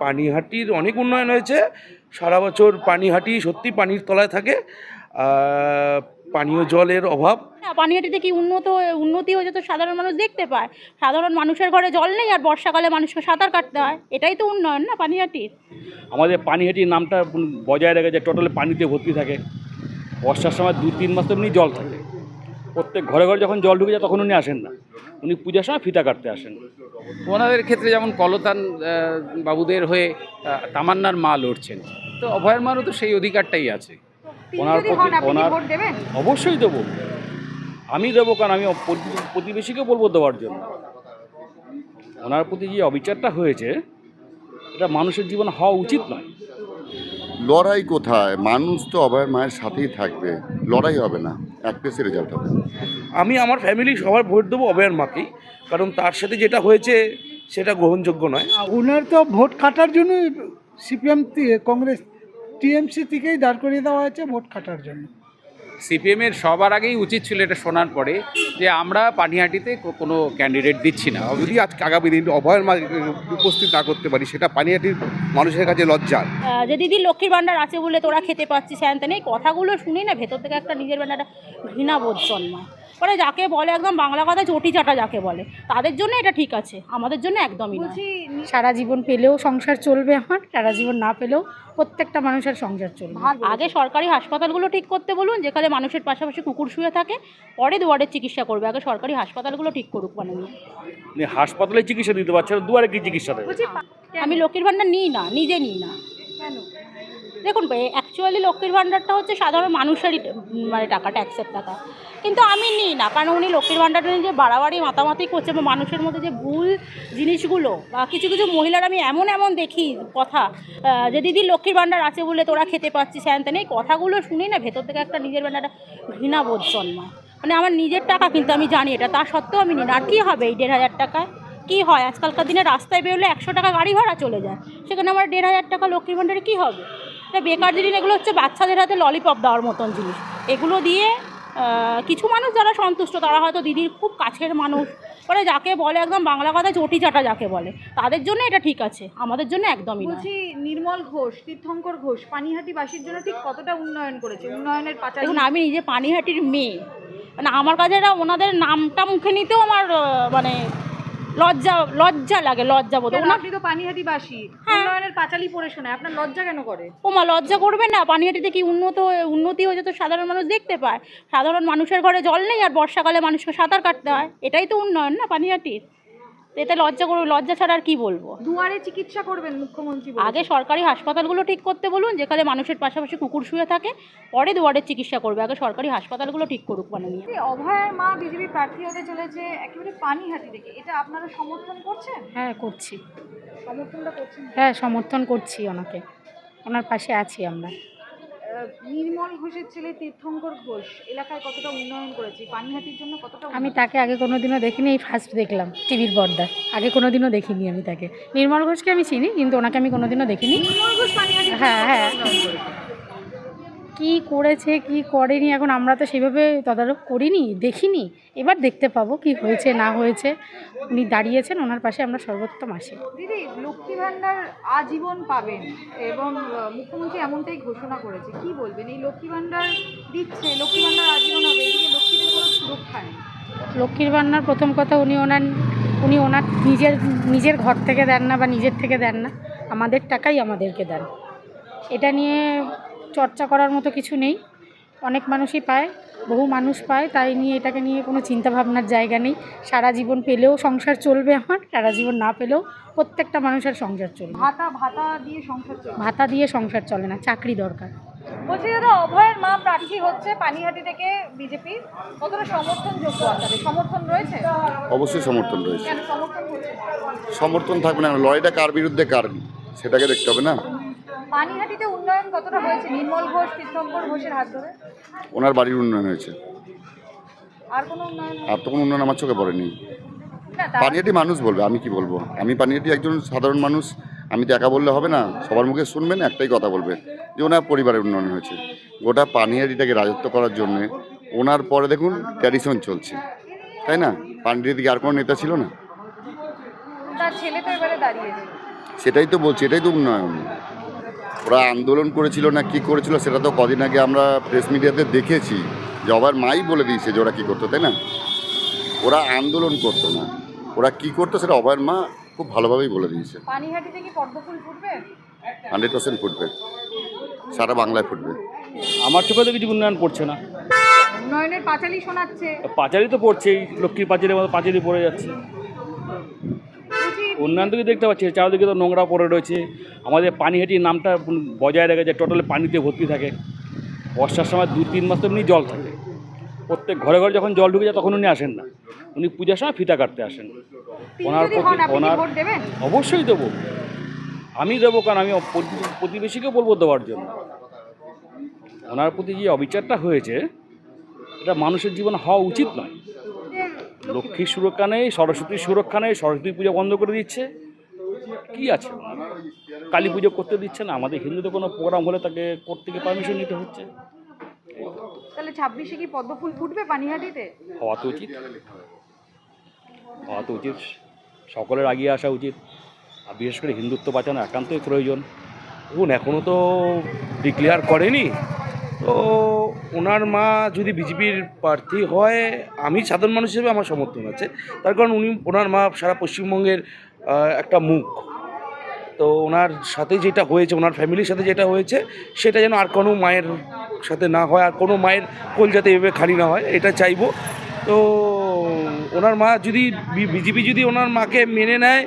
পানিহাটির অনেক উন্নয়ন হয়েছে। সারা বছর পানিহাটি সত্যি পানির তলায় থাকে। পানীয় জলের অভাব। না, পানিহাটিতে কি উন্নতি হয়েছে তো সাধারণ মানুষ দেখতে পায়। সাধারণ মানুষের ঘরে জল নেই আর বর্ষাকালে মানুষকে সাঁতার কাটতে হয়, এটাই তো উন্নয়ন না পানিহাটির। আমাদের পানিহাটির নামটা বজায় রেখেছে, টোটালি পানিতে ভর্তি থাকে। বর্ষার সময় 2-3 মাস তো এমনি জল থাকে। প্রত্যেক ঘরে ঘরে যখন জল ঢুকে যায় তখন উনি আসেন না, উনি পূজার সময় ফিতা কাটতে আসেন। ওনাদের ক্ষেত্রে যেমন কলতান বাবুদের হয়ে তামান্নার মা লড়ছেন, তো অভয়ের মারও তো সেই অধিকারটাই আছে। ওনার অবশ্যই দেবো, আমি দেবো, কারণ আমি প্রতিবেশীকে বলবো দেওয়ার জন্য। ওনার প্রতি যে অবিচারটা হয়েছে এটা মানুষের জীবনে হওয়া উচিত নয়। লড়াই কোথায়? মানুষ তো অভয়ের মায়ের সাথেই থাকবে, লড়াই হবে না, এক পেসে রেজাল্ট হবে। আমি আমার ফ্যামিলি সবার ভোট দেবো অভয়ের মাকেই, কারণ তার সাথে যেটা হয়েছে সেটা গ্রহণযোগ্য নয়। ওনার তো ভোট কাটার জন্য সিপিএম কংগ্রেস টিএমসি থেকেই দাঁড় করিয়ে দেওয়া হয়েছে ভোট কাটার জন্য। সিপিএমের সবার আগেই উচিত ছিল এটা শোনার পরে যে আমরা পানিহাটিতে কোনো ক্যান্ডিডেট দিচ্ছি না। যদি আজকে আগামী দিন অভয়ের মা উপস্থিত না করতে পারি, সেটা পানিহাটির মানুষের কাছে লজ্জার। যে দিদি লক্ষ্মীর ভাণ্ডার আছে বলে তোরা খেতে পাচ্ছিস হ্যান তেন, এই কথাগুলো শুনি না ভেতর থেকে একটা নিজের বেলা একটা ঘৃণাবোধ জন্মায়। মানে যাকে বলে একদম বাংলা কথা চটি চাটা যাকে বলে, তাদের জন্য এটা ঠিক আছে, আমাদের জন্য একদমই না। সারা জীবন পেলেও সংসার চলবে আমার, সারা জীবন না পেলেও প্রত্যেকটা মানুষের সংসার চলবে। আগে সরকারি হাসপাতালগুলো ঠিক করতে বলুন, যেখানে মানুষের পাশাপাশি কুকুর শুয়ে থাকে, পরে দুয়ারের চিকিৎসা করবে। আগে সরকারি হাসপাতালগুলো ঠিক করুক। মানে হাসপাতালে চিকিৎসা দিতে পারছে না, দুয়ারে কি চিকিৎসা দেবে? আমি লক্ষ্মীর ভাণ্ডার নিই না, নিজে নিই না। দেখুন অ্যাকচুয়ালি লক্ষ্মীর ভাণ্ডারটা হচ্ছে সাধারণ মানুষেরই মানে টাকা, ট্যাক্সের টাকা, কিন্তু আমি নিই না। কারণ উনি লক্ষ্মীর ভাণ্ডারটা নিয়ে যে বাড়াবাড়ি মাতামাতি করছে বা মানুষের মধ্যে যে ভুল জিনিসগুলো, বা কিছু কিছু মহিলার আমি এমন দেখি কথা, যে দিদি লক্ষ্মীর ভাণ্ডার আছে বলে তোরা খেতে পাচ্ছিস হ্যান তেন, এই কথাগুলো শুনি না ভেতর থেকে একটা নিজের বেলা একটা ঘৃণাবোধ জন্মায়। মানে আমার নিজের টাকা, কিন্তু আমি জানি এটা, তা সত্ত্বেও আমি নিই না। আর কী হবে এই 1,500 টাকায়? কী হয় আজকালকার দিনে? রাস্তায় বেরোলে 100 টাকা গাড়ি ভাড়া চলে যায়, সেখানে আমার 1,500 টাকা লক্ষ্মীর ভাণ্ডারে কী হবে? এটা বেকার জিনিস। এগুলো হচ্ছে বাচ্চাদের হাতে ললিপপ দেওয়ার মতন জিনিস। এগুলো দিয়ে কিছু মানুষ যারা সন্তুষ্ট, তারা হয়তো দিদির খুব কাছের মানুষ, মানে যাকে বলে একদম বাংলা কথা চটি চাটা যাকে বলে, তাদের জন্য এটা ঠিক আছে, আমাদের জন্য একদমই না। বলছি, নির্মল ঘোষ, তীর্থঙ্কর ঘোষ পানিহাটিবাসীর জন্য ঠিক কতটা উন্নয়ন করেছে? উন্নয়নের পাঁচালী। দেখুন, আমি নিজে পানিহাটির মেয়ে, মানে আমার কাছে এটা ওনাদের নামটা মুখে নিতেও আমার মানে লজ্জা লাগে, লজ্জা বোধ। আপনি তো পানিহাটিবাসী, উন্নয়নের পাঁচালী পড়ে শোনায়, আপনার লজ্জা কেন করে? ওমা, লজ্জা করবে না? পানিহাটিতে কি উন্নতি হয়েছে তো সাধারণ মানুষ দেখতে পায়। সাধারণ মানুষের ঘরে জল নেই আর বর্ষাকালে মানুষকে সাঁতার কাটতে হয়, এটাই তো উন্নয়ন না পানিহাটির। এতে লজ্জা ছাড়া আর কি বলবো? দুয়ারে চিকিৎসা করবেন মুখ্যমন্ত্রী। আগে সরকারি হাসপাতালগুলো ঠিক করতে বলুন, যেখানে মানুষের পাশাপাশি কুকুর শুয়ে থাকে, পরে দুয়ারের চিকিৎসা করবে। আগে সরকারি হাসপাতালগুলো ঠিক করুক। মানে অভয়ের মা বিজেপি প্রার্থী হতে চলেছে একেবারে পানিহাটি থেকে, এটা আপনারা সমর্থন করছেন? হ্যাঁ, করছি। সমর্থনটা করছেন? হ্যাঁ, সমর্থন করছি ওনাকে, ওনার পাশে আছি আমরা। নির্মল ঘোষের ছেলে তীর্থঙ্কর ঘোষ এলাকায় কতটা উন্নয়ন করেছে, পানিহাটির জন্য কতটা? আমি তাকে আগে কোনোদিনও দেখিনি, এই ফার্স্ট দেখলাম টিভির পর্দায়। আগে কোনোদিনও দেখিনি আমি তাকে। নির্মল ঘোষকে আমি চিনি, কিন্তু ওনাকে আমি কোনোদিনও দেখিনি। নির্মল ঘোষ পানিহাটি, হ্যাঁ, কি করেছে কি করেনি এখন আমরা তো সেভাবে তদারক করিনি, দেখিনি। এবার দেখতে পাবো কি হয়েছে না হয়েছে। উনি দাঁড়িয়েছেন, ওনার পাশে আমরা সর্বোত্তম আসি। দিদি, লক্ষ্মী ভাণ্ডার আজীবন পাবেন এবং মুখ্যমন্ত্রী এমনটাই ঘোষণা করেছে, কি বলবেন? এই লক্ষ্মী ভাণ্ডার দিচ্ছে, লক্ষ্মী ভাণ্ডার আজীবন হবে, এদিকে লক্ষ্মীদের কোনো সুরক্ষা নেই। লক্ষ্মীর ভাণ্ডার প্রথম কথা, উনি ওনার নিজের ঘর থেকে দেন না বা নিজের থেকে দেন না, আমাদের টাকাই আমাদেরকে দেন। এটা নিয়ে চর্চা করার মতো কিছু নেই। অনেক মানুষই পায়, বহু মানুষ পায়, তাই নিয়ে এটাকে নিয়ে কোনো চিন্তাভাবনার জায়গা নেই। সারা জীবন পেলেও সংসার চলবে আমার, সারা জীবন না পেলেও প্রত্যেকটা মানুষের সংসার চলবে। ভাতা দিয়ে সংসার চলবে? ভাতা দিয়ে সংসার চলে না, চাকরি দরকার। বলছি দাদা, অভয়ের মা প্রার্থী হচ্ছে পানিহাটি থেকে বিজেপি, কতটা সমর্থনযোগ্য? আপনাদের সমর্থন রয়েছে? অবশ্যই সমর্থন রয়েছে। কেন সমর্থন হচ্ছে? সমর্থন থাকবে না, লড়াইটা কার বিরুদ্ধে কার, সেটাকে দেখতে হবে না। পানিহাটিতে উন্নয়ন কতটা হয়েছে নির্মল ঘোষ, তীর্থঙ্কর ঘোষের হাত ধরে? ওনার বাড়ির উন্নয়ন হয়েছে, আর কোনো উন্নয়ন? আর তো কোনো উন্নয়ন আমার চোখে পড়েনি। পানিহাটি মানুষ বলবে, আমি কি বলবো? আমি পানিহাটি একজন সাধারণ মানুষ, আমি তো একা বললে হবে না। সবার মুখে শুনবেন, একটাই কথা বলবে যে ওনার পরিবারের উন্নয়ন হয়েছে। গোটা পানিহাটিটাকে রাজত্ব করার জন্যে ওনার পরে দেখুন ট্র্যাডিশন চলছে, তাই না? পানিহাটি দিকে আর কোনো নেতা ছিল না। তার ছেলে তো এবারে দাঁড়িয়েছে। সেটাই তো বলছি, এটাই তো উন্নয়ন। ওরা আন্দোলন করেছিল না কি করেছিল সেটা তো কদিন আগে আমরা প্রেস মিডিয়াতে দেখেছি, যে অভয়ের মাই বলে দিয়েছে যে ওরা কী করতো, তাই না? ওরা আন্দোলন করতো না, ওরা কী করতো সেটা অভয়ের মা খুব ভালোভাবেই বলে দিয়েছে। পানিহাটিতে কি পদ্ম ফুল ফুটবে? 100% ফুটবে, সারা বাংলায় ফুটবে। আমার চোখে তো কিছু উন্নয়ন পড়ছে না। উন্নয়নের পাঁচালি শোনাচ্ছে। পাঁচালি তো পড়ছেই, লক্ষ্মীর পাঁচালির মতো পাঁচালি পড়ে যাচ্ছে। উন্নয়ন থেকে দেখতে পাচ্ছি চারদিকে তো নোংরা পড়ে রয়েছে। আমাদের পানিহাটির নামটা বজায় রেখেছে, টোটালি পানিতে ভর্তি থাকে। বর্ষার সময় 2-3 মাস তো এমনি জল থাকে। প্রত্যেক ঘরে ঘরে যখন জল ঢুকে যায় তখন উনি আসেন না, উনি পূজার সময় ফিতা কাটতে আসেন। তিনি ওনার যদি হন, আপনি কি ওনার ভোট দেবেন? অবশ্যই দেবো। আমি দেবো, কারণ আমি প্রতিবেশীকে বলবো দেওয়ার জন্য। ওনার প্রতি যে অবিচারটা হয়েছে এটা মানুষের জীবনে হওয়া উচিত নয়। লক্ষ্মীর সুরক্ষা নেই, সরস্বতীর সুরক্ষা নেই, সরস্বতী পুজো বন্ধ করে দিচ্ছে। কি আছে, কালী পুজো করতে দিচ্ছে না। আমাদের হিন্দুদের কোনো প্রোগ্রাম হলে তাকে করতে গিয়ে পারমিশন নিতে হচ্ছে। তাহলে 26-এ কি পদ্ম ফুল ফুটবে পানিহাটিতে? হওয়া তো উচিত, হওয়া তো উচিত। সকলের এগিয়ে আসা উচিত, আর বিশেষ করে হিন্দুত্ব বাঁচানো একান্তই প্রয়োজন। দেখুন, এখনও তো ডিক্লেয়ার করেনি, তো ওনার মা যদি বিজেপির প্রার্থী হয়, আমি সাধারণ মানুষ হিসেবে আমার সমর্থন আছে। তার কারণ ওনার মা সারা পশ্চিমবঙ্গের একটা মুখ। তো ওনার সাথে যেটা হয়েছে, ওনার ফ্যামিলির সাথে যেটা হয়েছে, সেটা যেন আর কোনো মায়ের সাথে না হয়, আর কোনো মায়ের কোল যাতে এভাবে খালি না হয়, এটা চাইবো। তো ওনার মা যদি বিজেপি যদি ওনার মাকে মেনে নেয়,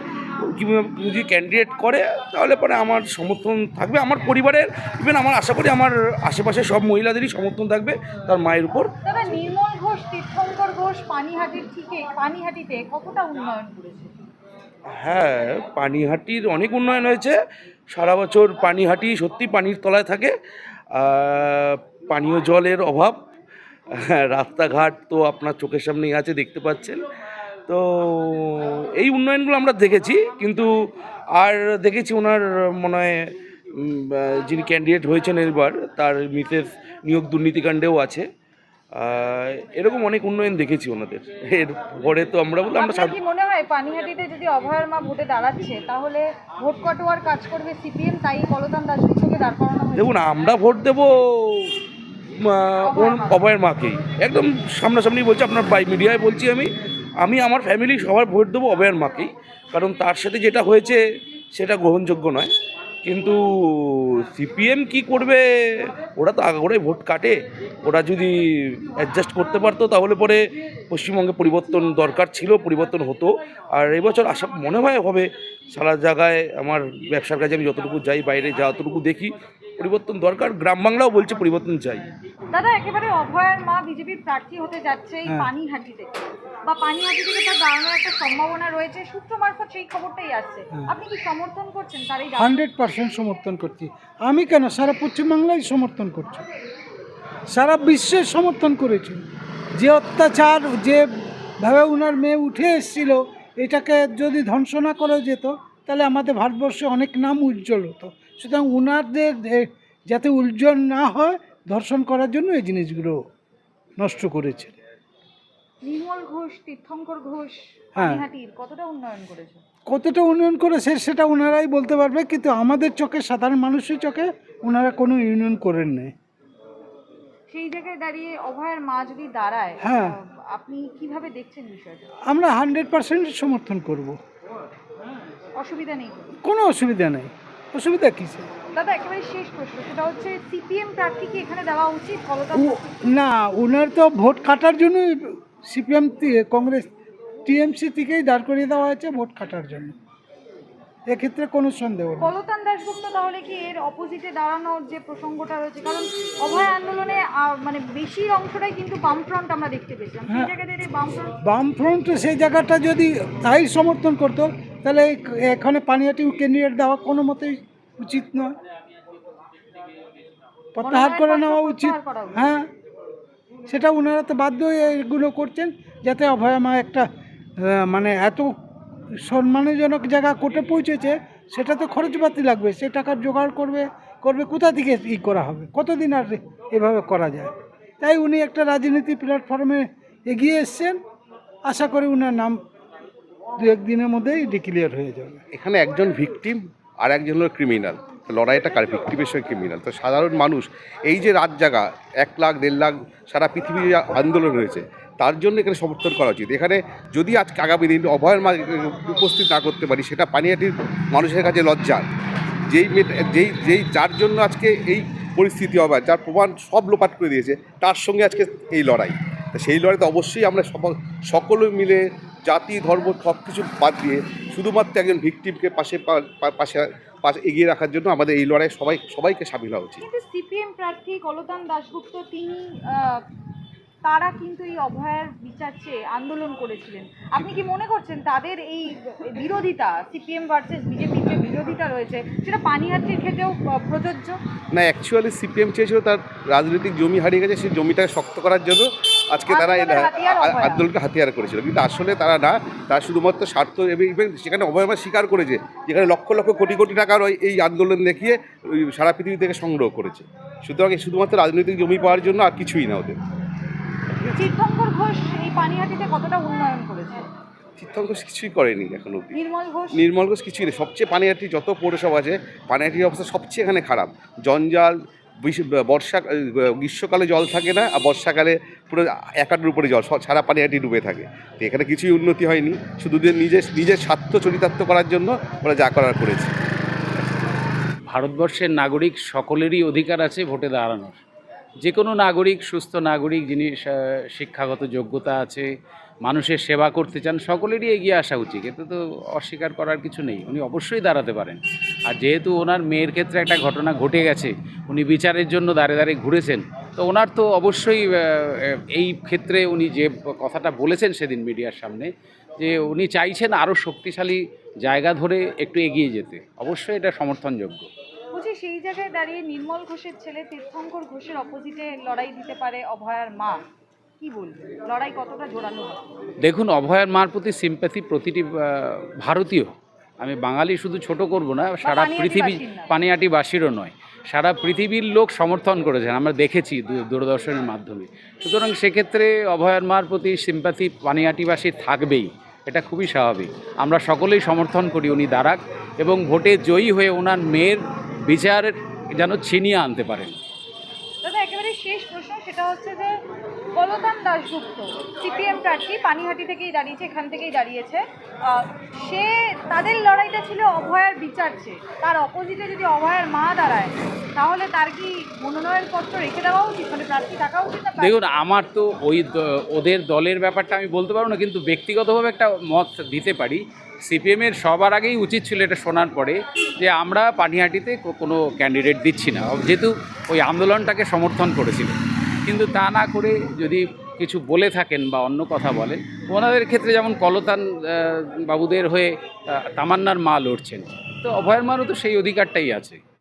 যদি ক্যান্ডিডেট করে, তাহলে পরে আমার সমর্থন থাকবে, আমার পরিবারের, ইভেন আমার আশা করি আমার আশেপাশে সব মহিলাদেরই সমর্থন থাকবে তার মায়ের উপর। দাদা, নির্মল ঘোষ, তীর্থঙ্কর ঘোষ পানিহাটিতে কতটা উন্নয়ন করেছে? হ্যাঁ, পানিহাটির অনেক উন্নয়ন হয়েছে। সারা বছর পানিহাটি সত্যি পানির তলায় থাকে। পানীয় জলের অভাব, রাস্তাঘাট তো আপনার চোখের সামনেই আছে, দেখতে পাচ্ছেন। তো এই উন্নয়নগুলো আমরা দেখেছি, কিন্তু আর দেখেছি ওনার মনে হয় যিনি ক্যান্ডিডেট হয়েছেন এবার, তার মিসেস নিয়োগ দুর্নীতিকাণ্ডেও আছে। এরকম অনেক উন্নয়ন দেখেছি ওনাদের। এরপরে তো আমরা আপনার কি মনে হয় পানিহাটিতে যদি অভয়ের মা ভোটে দাঁড়াচ্ছে, তাহলে ভোট কাটোয়ার কাজ করবে সিপিএম, তাই কলতান দাশগুপ্তকে দাঁড় করানো হয়েছে? দেখুন, আমরা ভোট দেবো অভয়ের মাকেই, একদম সামনাসামনি বলছি, আপনার বাই মিডিয়ায় বলছি। আমি আমার ফ্যামিলি সবার ভোট দেবো অভয়ের মাকেই, কারণ তার সাথে যেটা হয়েছে সেটা গ্রহণযোগ্য নয়। কিন্তু সিপিএম কি করবে, ওরা তো আগাগোড়াই ভোট কাটে। ওরা যদি অ্যাডজাস্ট করতে পারতো তাহলে পরে পশ্চিমবঙ্গে পরিবর্তন দরকার ছিল, পরিবর্তন হতো। আর এবছর আশা মনে হয় হবে। সারা জায়গায় আমার ব্যবসার কাজে আমি যতটুকু যাই, বাইরে যতটুকু দেখি, পরিবর্তন দরকার। গ্রাম বাংলাও বলছে পরিবর্তন চাই। দাদা, একেবারে অভয়ের মা বিজেপির প্রার্থী হতে যাচ্ছে এই পানিহাটিতে, বা পানিহাটি থেকে তার দাঁড়ানোর একটা সম্ভাবনা রয়েছে, সূত্র মারফত সেই খবরটাই আসছে। আপনি কি সমর্থন করছেন তার এই? 100% সমর্থন করছি। আমি কেন, সারা পশ্চিমবাংলায় সমর্থন করছি, সারা বিশ্বের সমর্থন করেছি। যে অত্যাচার, যেভাবে ওনার মেয়ে উঠে এসেছিল, এটাকে যদি ধ্বংস না করা যেত, তাহলে আমাদের ভারতবর্ষে অনেক নাম উজ্জ্বল হতো। সুতরাং ওনাদের যাতে উজ্জ্বল না হয়, ধর্ষণ করার জন্য এই জিনিসগুলো নষ্ট করেছে। নির্মল ঘোষ, তীর্থঙ্কর ঘোষ হ্যাঁ, পানিহাটির কতটা উন্নয়ন করেছে? কতটা উন্নয়ন করেছে সেটা ওনারাই বলতে পারবে, কিন্তু আমাদের চোখে, সাধারণ মানুষের চোখে ওনারা কোনো ইউনিয়ন করেন নাই। সেই জায়গায় দাঁড়িয়ে অভয়ের মা যদি দাঁড়ায়, হ্যাঁ, আপনি কিভাবে দেখছেন বিষয়টা? আমরা 100% সমর্থন করব, অসুবিধা নেই? কোনো অসুবিধা নেই। অসুবিধা কিসে? দাদা, একেবারে শেষ প্রশ্ন, সেটা হচ্ছে সিপিএম প্রার্থী কি এখানে দেওয়া উচিত? না, ওনার তো ভোট কাটার জন্য সিপিএম, কংগ্রেস, টিএমসি থেকেই দাঁড় করিয়ে দেওয়া হয়েছে ভোট কাটার জন্য, এক্ষেত্রে কোনো সন্দেহ নেই। কলতান দাশগুপ্ত তাহলে কি এর অপোজিটে দাঁড়ানোর যে প্রসঙ্গটা রয়েছে, কারণ অভয় আন্দোলনে মানে বেশি অংশটাই কিন্তু বামফ্রন্ট আমরা দেখতে পেয়েছিলাম, সেই জায়গাতে বামফ্রন্ট সেই জায়গাটা যদি তাই সমর্থন করতো, তাহলে এখানে পানিহাটি ক্যান্ডিডেট দেওয়া কোনো মতেই উচিত নয়, প্রত্যাহার করে নেওয়া উচিত। হ্যাঁ, সেটা ওনারা তো বাধ্য হয়ে এগুলো করছেন, যাতে অভয়া মা একটা মানে এত সম্মানজনক জায়গা কোর্টে পৌঁছেছে, সেটা তো খরচপাতি লাগবে, সে টাকার জোগাড় করবে কোথা থেকে করা হবে, কতদিন আর এভাবে করা যায়। তাই উনি একটা রাজনীতি প্ল্যাটফর্মে এগিয়ে এসছেন, আশা করি উনার নাম 2-1 দিনের মধ্যেই ডিক্লেয়ার হয়ে যাবে। এখানে একজন ভিকটিম আর একজন হলো ক্রিমিনাল। লড়াইটা কার? ভিক্টিমের সঙ্গে ক্রিমিনাল। তো সাধারণ মানুষ এই যে রাত জাগা 1 লাখ 1.5 লাখ সারা পৃথিবীর আন্দোলন হয়েছে, তার জন্য এখানে সমর্থন করা উচিত। এখানে যদি আজকে আগামী দিন অভয়ের মা উপস্থিত না করতে পারি, সেটা পানিহাটির মানুষের কাছে লজ্জার। যার জন্য আজকে এই পরিস্থিতি হবে, যার প্রমাণ সব লোপাট করে দিয়েছে, তার সঙ্গে আজকে এই লড়াই। তা সেই লড়াইতে অবশ্যই আমরা সকলে মিলে জাতি ধর্ম সব কিছু বাদ দিয়ে শুধুমাত্র একজন ভিকটিমকে পাশে এগিয়ে রাখার জন্য আমাদের এই লড়াই সবাইকে সামিল হওয়া উচিত। কিন্তু সিপিএম প্রার্থী কলতান দাশগুপ্ত তারা কিন্তু এই অভয়ার বিচার চেয়ে আন্দোলন করেছিলেন। আপনি কি মনে করছেন তাদের এই বিরোধিতা, সিপিএম ভার্সেস বিজেপির যে বিরোধিতা রয়েছে, সেটা পানিহাটির ক্ষেত্রেও প্রযোজ্য? না, অ্যাকচুয়ালি সিপিএম চেয়েছিল তার রাজনৈতিক জমি হারিয়ে গেছে, সেই জমিটাকে শক্ত করার জন্য আজকে তারা আন্দোলনকে হাতিয়ার করেছিল। কিন্তু আসলে তারা শুধুমাত্র স্বার্থ, এবং সেখানে অভয়মা স্বীকার করেছে যেখানে লক্ষ লক্ষ কোটি কোটি টাকার এই আন্দোলন দেখিয়ে সারা পৃথিবী থেকে সংগ্রহ করেছে। সুতরাং শুধুমাত্র রাজনৈতিক জমি পাওয়ার জন্য আর কিছুই না ওদের। তীর্থঙ্কর ঘোষ এই পানিহাটিতে কতটা উন্নয়ন করেছে? তীর্থঙ্কর ঘোষ কিছুই করেনি এখন অব্দি। নির্মল ঘোষ কিছুই নেই। সবচেয়ে পানিহাটি যত পৌরসভা আছে, পানিহাটির অবস্থা সবচেয়ে এখানে খারাপ। জঞ্জাল, গ্রীষ্মকালে জল থাকে না, আর বর্ষাকালে পুরো 1 হাঁটুর উপরে জল, সারা পানিহাটি ডুবে থাকে। তো এখানে কিছুই উন্নতি হয়নি, শুধু নিজের স্বার্থ চরিতার্থ করার জন্য ওরা যা করার করেছে। ভারতবর্ষের নাগরিক সকলেরই অধিকার আছে ভোটে দাঁড়ানোর। যে কোনো নাগরিক, সুস্থ নাগরিক, যিনি শিক্ষাগত যোগ্যতা আছে, মানুষের সেবা করতে চান, সকলেরই এগিয়ে আসা উচিত। এতে তো অস্বীকার করার কিছু নেই, উনি অবশ্যই দাঁড়াতে পারেন। আর যেহেতু ওনার মেয়ের ক্ষেত্রে একটা ঘটনা ঘটে গেছে, উনি বিচারের জন্য দাঁড়ে ঘুরেছেন, তো ওনার তো অবশ্যই এই ক্ষেত্রে উনি যে কথাটা বলেছেন সেদিন মিডিয়ার সামনে, যে উনি চাইছেন আরও শক্তিশালী জায়গা ধরে একটু এগিয়ে যেতে, অবশ্যই এটা সমর্থনযোগ্য। বলছি, সেই জায়গায় দাঁড়িয়ে নির্মল ঘোষের ছেলে তীর্থঙ্কর ঘোষের অপোজিটে লড়াই দিতে পারে অভয়ার মা, কি বলবেন? লড়াই কতটা জোরালো হবে? দেখুন, অভয়ার মার প্রতি সিম্প্যাথি প্রতিটি ভারতীয়, আমি বাঙালি শুধু ছোট করব না, সারা পৃথিবী, পানিহাটিবাসীরও নয়, সারা পৃথিবীর লোক সমর্থন করেছেন, আমরা দেখেছি দূরদর্শনের মাধ্যমে। সুতরাং সেক্ষেত্রে অভয়ার মার প্রতি সিম্প্যাথি পানিহাটিবাসীর থাকবেই, এটা খুবই স্বাভাবিক। আমরা সকলেই সমর্থন করি উনি দাঁড়াক এবং ভোটে জয়ী হয়ে ওনার মেয়ের বিচার যেন ছিনিয়ে আনতে পারেন। দাদা, একেবারে শেষ প্রশ্ন, সেটা হচ্ছে যে কলতান দাশগুপ্ত সিপিএম প্রার্থী, পানিহাটি থেকেই দাঁড়িয়েছে, এখান থেকেই দাঁড়িয়েছে, তাদের লড়াইটা ছিল অভয়ার বিচার চেয়ে। তার অপোজিটে যদি অভয়ার মা দাঁড়ায়, তাহলে তার কি মনোনয়নপত্র রেখে দেওয়া উচিত, মানে প্রার্থী থাকা উচিত না? দেখুন, আমার তো ওদের দলের ব্যাপারটা আমি বলতে পারবো না, কিন্তু ব্যক্তিগতভাবে একটা মত দিতে পারি। সিপিএমের সবার আগেই উচিত ছিল এটা শোনার পরে যে আমরা পানিহাটিতে কোনো ক্যান্ডিডেট দিচ্ছি না, যেহেতু ওই আন্দোলনটাকে সমর্থন করেছিল। কিন্তু তা না করে যদি কিছু বলে থাকেন বা অন্য কথা বলেন, ওনাদের ক্ষেত্রে যেমন কলতান বাবুদের হয়ে তামান্নার মা লড়ছেন, তো অভয়ের মারও তো সেই অধিকারটাই আছে।